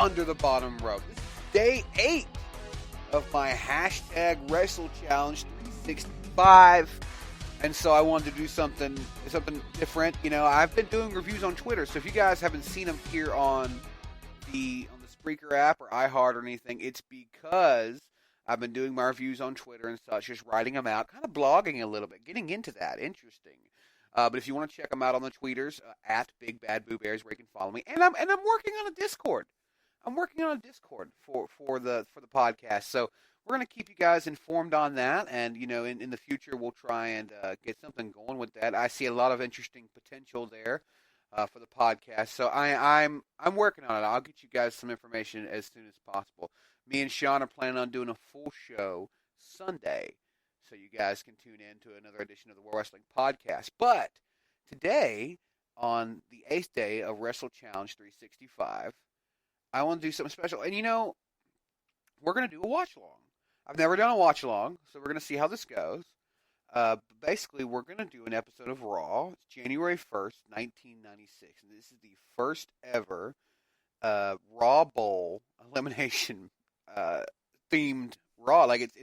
under the bottom rope. This is day 8 of my hashtag Wrestle Challenge 365. And so I wanted to do something different. You know, I've been doing reviews on Twitter, so if you guys haven't seen them here on the Spreaker app or iHeart or anything, it's because I've been doing my reviews on Twitter and such, just writing them out, kind of blogging a little bit, getting into that. Interesting. But if you want to check them out on the tweeters, at Big Bad Boo Bears, where you can follow me, and I'm working on a Discord. I'm working on a Discord for the podcast, so we're going to keep you guys informed on that, and you know, in the future we'll try and get something going with that. I see a lot of interesting potential there for the podcast, so I'm working on it. I'll get you guys some information as soon as possible. Me and Sean are planning on doing a full show Sunday, so you guys can tune in to another edition of the World Wrestling Podcast. But today, on the 8th day of Wrestle Challenge 365, I want to do something special. And you know, we're going to do a watch-along. I've never done a watch-along, so we're going to see how this goes. Basically, we're going to do an episode of Raw. It's January 1st, 1996. And this is the first ever Raw Bowl elimination themed Raw. Like, it's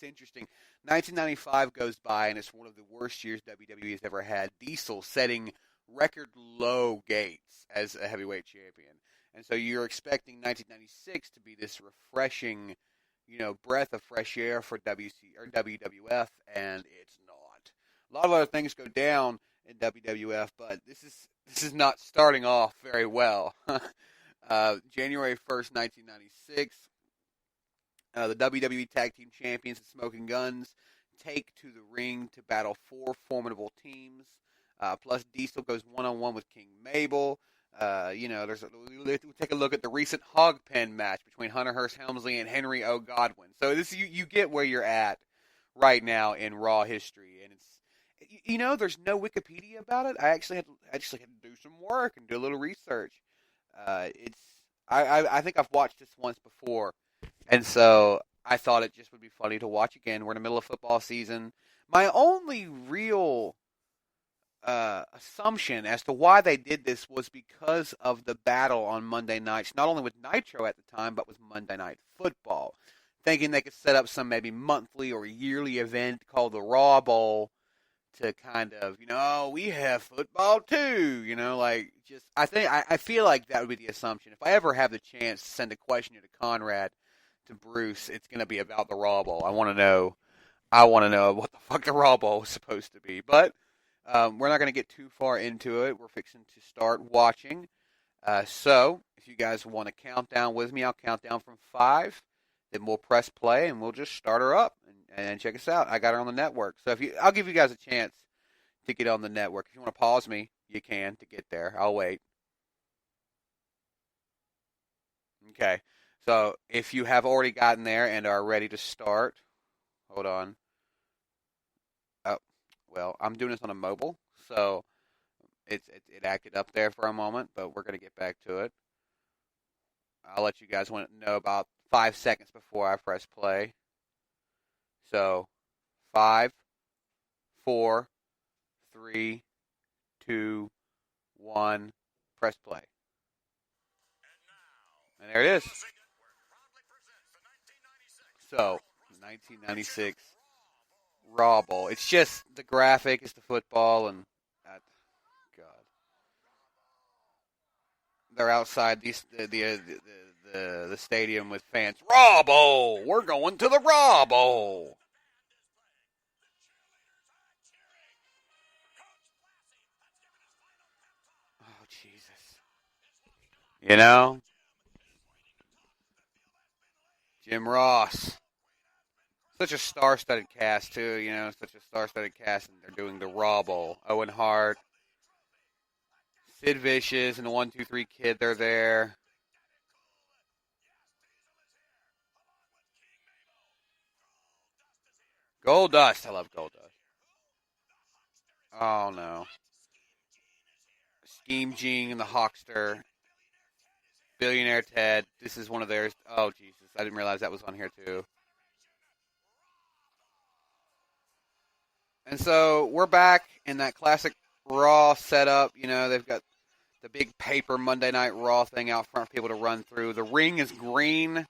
interesting. 1995 goes by, and it's one of the worst years WWE has ever had. Diesel setting record low gates as a heavyweight champion. And so you're expecting 1996 to be this refreshing, you know, breath of fresh air for WWF, and it's not. A lot of other things go down in WWF, but this is not starting off very well. January 1st, 1996, the WWE Tag Team Champions, the Smoking Guns, take to the ring to battle 4 formidable teams. Plus, Diesel goes one-on-one with King Mabel. You know, we take a look at the recent hog pen match between Hunter Hearst Helmsley and Henry O. Godwin. So this you get where you're at right now in Raw history, and it's, you know, there's no Wikipedia about it. I actually had to do some work and do a little research. I think I've watched this once before, and so I thought it just would be funny to watch again. We're in the middle of football season. My only real assumption as to why they did this was because of the battle on Monday nights, not only with Nitro at the time, but with Monday Night Football, thinking they could set up some maybe monthly or yearly event called the Raw Bowl to kind of, you know, we have football too, you know, like, just, I feel like that would be the assumption. If I ever have the chance to send a question to Conrad, to Bruce, it's going to be about the Raw Bowl. I want to know what the fuck the Raw Bowl was supposed to be, but we're not going to get too far into it. We're fixing to start watching. So, if you guys want to count down with me, I'll count down from 5. Then we'll press play, and we'll just start her up and check us out. I got her on the network. So, I'll give you guys a chance to get on the network. If you want to pause me, you can to get there. I'll wait. Okay. So, if you have already gotten there and are ready to start, hold on. Well, I'm doing this on a mobile, so it acted up there for a moment, but we're going to get back to it. I'll let you guys know about 5 seconds before I press play. So, 5, 4, 3, 2, 1, press play. And there it is. So, 1996. Raw Bowl. It's just the graphic, it's the football, and God, they're outside the stadium with fans. Raw Bowl. We're going to the Raw Bowl. Oh Jesus! You know, Jim Ross. Such a star-studded cast, too, you know, such a star-studded cast, and they're doing the Raw Bowl. Owen Hart, Sid Vicious, and the 1-2-3 Kid, they're there. Goldust, I love Goldust. Oh, no. Scheme Gene and the Hawkster. Billionaire Ted, this is one of theirs. Oh, Jesus, I didn't realize that was on here, too. And so we're back in that classic Raw setup. You know, they've got the big paper Monday Night Raw thing out front for people to run through. The ring is green.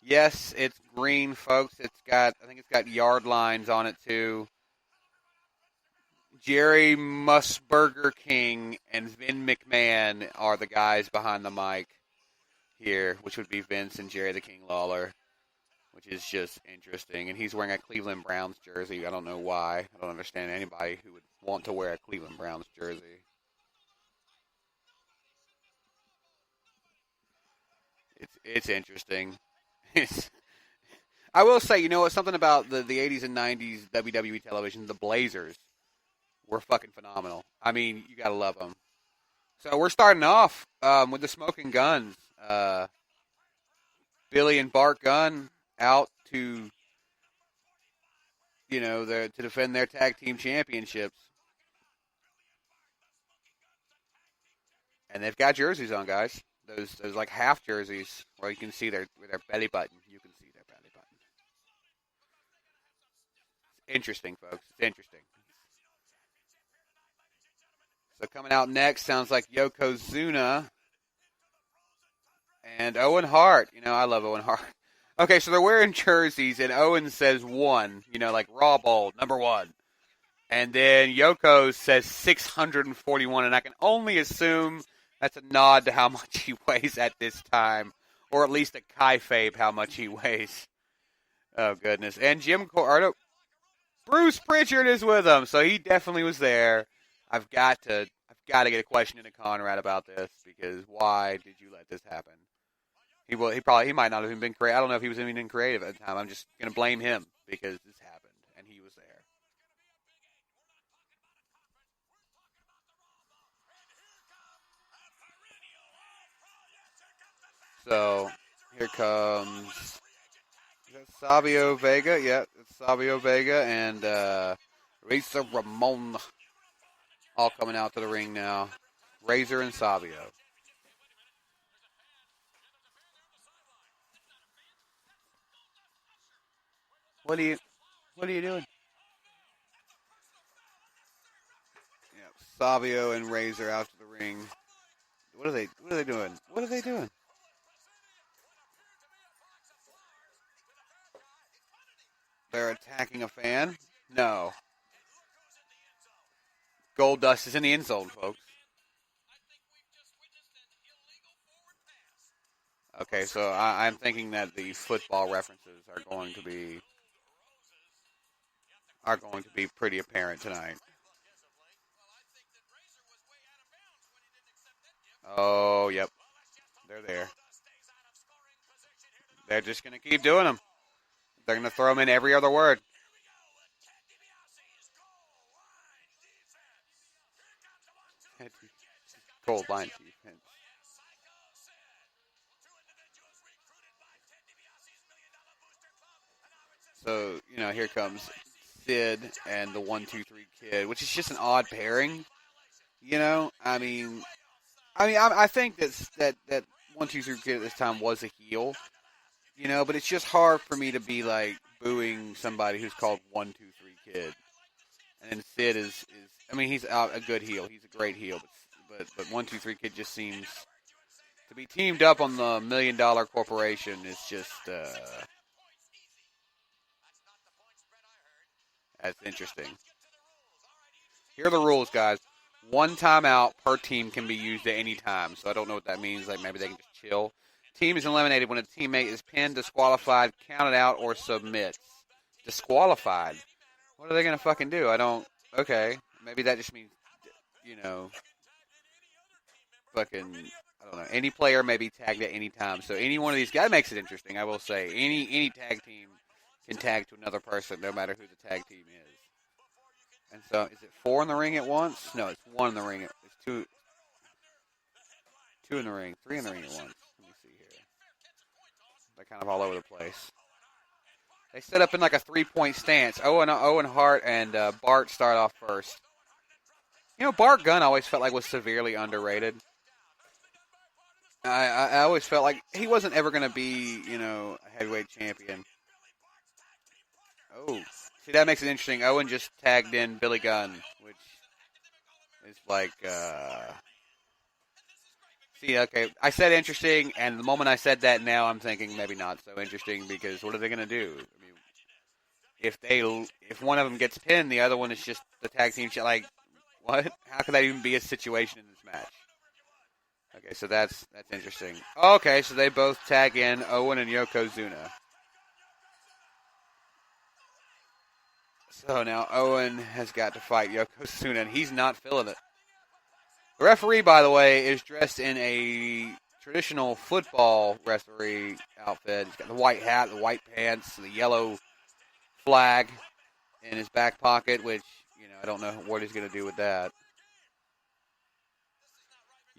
Yes, it's green, folks. I think it's got yard lines on it too. Jerry Musburger King and Vin McMahon are the guys behind the mic here, which would be Vince and Jerry the King Lawler, which is just interesting. And he's wearing a Cleveland Browns jersey. I don't know why. I don't understand anybody who would want to wear a Cleveland Browns jersey. It's interesting. I will say, you know what? Something about the 80s and 90s WWE television, the Blazers were fucking phenomenal. I mean, you gotta love them. So we're starting off with the Smoking Guns. Billy and Bart Gunn out to, to defend their tag team championships. And they've got jerseys on, guys. Those like half jerseys where you can see their belly button. You can see their belly button. It's interesting, folks. It's interesting. So coming out next sounds like Yokozuna and Owen Hart. I love Owen Hart. Okay, so they're wearing jerseys, and Owen says 1, like Raw Bowl, number 1. And then Yoko says 641, and I can only assume that's a nod to how much he weighs at this time, or at least a kayfabe how much he weighs. Oh, goodness. And Bruce Pritchard is with him, so he definitely was there. I've got to get a question into Conrad about this, because why did you let this happen? He might not have even been creative. I don't know if he was even creative at the time. I'm just going to blame him because this happened, and he was there. So, here comes is that Savio Vega. Yeah, it's Savio Vega and Razor Ramon all coming out to the ring now. Razor and Savio. What are you doing? Yeah, Savio and Razor out to the ring. What are they doing? What are they doing? They're attacking a fan? No. Goldust is in the end zone, folks. Okay, so I'm thinking that the football references are going to be pretty apparent tonight. Oh, yep. They're there. They're just going to keep doing them. They're going to throw them in every other word. Gold line defense. So, here comes Sid and the 1-2-3 Kid, which is just an odd pairing. I think that 1-2-3 Kid at this time was a heel. But it's just hard for me to be like booing somebody who's called 1-2-3 Kid. And then Sid is he's a good heel. He's a great heel, but 1-2-3 Kid just seems to be teamed up on the $1 Million Corporation is just that's interesting. Here are the rules, guys. 1 timeout per team can be used at any time. So I don't know what that means. Like maybe they can just chill. Team is eliminated when a teammate is pinned, disqualified, counted out, or submits. Disqualified? What are they going to fucking do? Okay. Maybe that just means, fucking, I don't know. Any player may be tagged at any time. So any one of these guys makes it interesting, I will say. Any tag team can tag to another person, no matter who the tag team is. And so, is it 4 in the ring at once? No, it's 1 in the ring. It's 2 in the ring, 3 in the ring at once. Let me see here. They're kind of all over the place. They set up in like a 3-point stance. Owen Hart and Bart start off first. Bart Gunn always felt like was severely underrated. I always felt like he wasn't ever going to be, a heavyweight champion. Oh, see, that makes it interesting. Owen just tagged in Billy Gunn, which is like, See, okay, I said interesting, and the moment I said that, now I'm thinking maybe not so interesting because what are they going to do? I mean, if one of them gets pinned, the other one is just the tag team. Like, what? How could that even be a situation in this match? Okay, so that's interesting. Okay, so they both tag in Owen and Yokozuna. So now Owen has got to fight Yokozuna, and he's not feeling it. The referee, by the way, is dressed in a traditional football referee outfit. He's got the white hat, the white pants, the yellow flag in his back pocket, which, I don't know what he's going to do with that.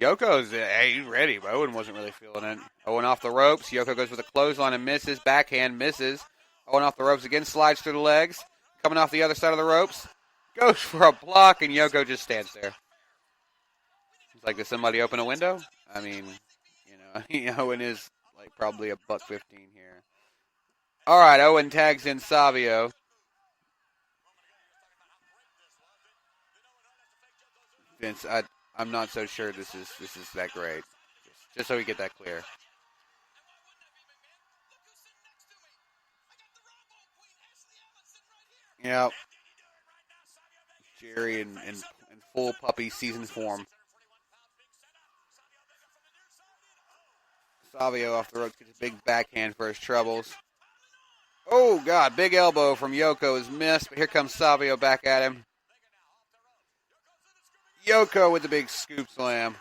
Yoko's, he's ready, but Owen wasn't really feeling it. Owen off the ropes. Yoko goes with a clothesline and misses. Backhand misses. Owen off the ropes again, slides through the legs. Coming off the other side of the ropes. Goes for a block, and Yoko just stands there. It's like, did somebody open a window? I mean, Owen is like probably a $1.15 here. All right, Owen tags in Savio. Vince, I'm not so sure this is that great. Just so we get that clear. Yep. Jerry in full puppy season form. Savio off the ropes gets a big backhand for his troubles. Oh, God, big elbow from Yoko is missed, but here comes Savio back at him. Yoko with the big scoop slam.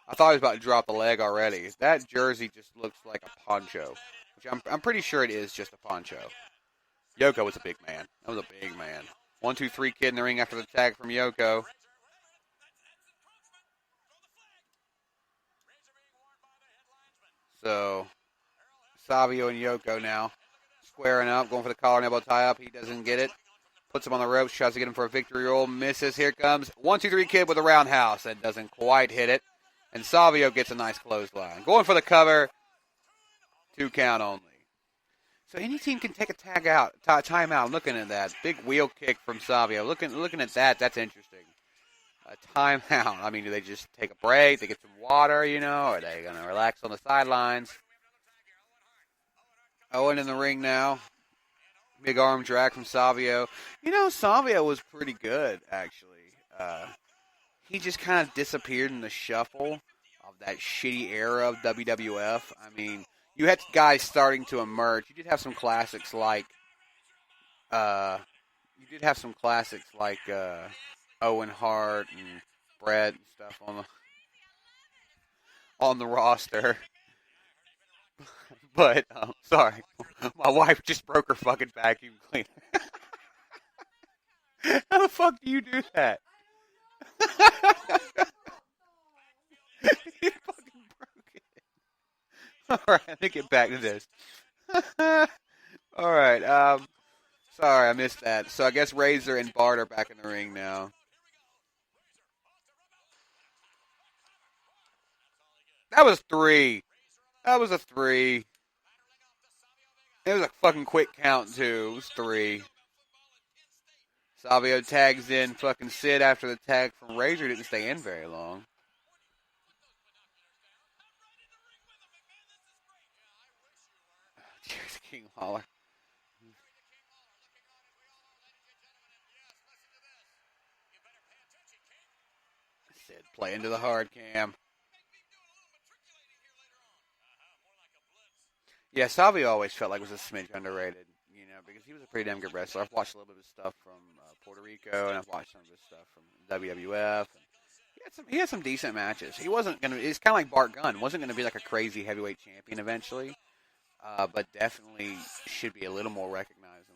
I thought he was about to drop the leg already. That jersey just looks like a poncho, which I'm pretty sure it is just a poncho. Yoko was a big man. That was a big man. 1, 2, 3 kid in the ring after the tag from Yoko. So, Savio and Yoko now squaring up, going for the collar and elbow tie up. He doesn't get it. Puts him on the ropes, tries to get him for a victory roll, misses. Here comes 1, 2, 3 kid with a roundhouse. That doesn't quite hit it. And Savio gets a nice clothesline. Going for the cover. 2 count only. So any team can take a time out. Looking at that. Big wheel kick from Savio. Looking at that, that's interesting. A timeout. I mean, do they just take a break? They get some water, Or are they going to relax on the sidelines? Owen in the ring now. Big arm drag from Savio. Savio was pretty good, actually. He just kind of disappeared in the shuffle of that shitty era of WWF. I mean, you had guys starting to emerge. You did have some classics like Owen Hart and Brett and stuff on the roster. But, sorry, my wife just broke her fucking vacuum cleaner. How the fuck do you do that? You fucking broke it. Alright, let me get back to this. Alright, sorry, I missed that. So I guess Razor and Bart are back in the ring now. That was 3. That was a 3. It was a fucking quick count, too. It was 3. Savio tags in fucking Sid after the tag from Razor. Didn't stay in very long. Cheers, King Lawler. Sid play into the hard cam. Yeah, Savio always felt like was a smidge underrated, because he was a pretty damn good wrestler. I've watched a little bit of his stuff from Puerto Rico, and I've watched some of his stuff from WWF. And he had some decent matches. He's kind of like Bart Gunn. Wasn't going to be like a crazy heavyweight champion eventually, but definitely should be a little more recognized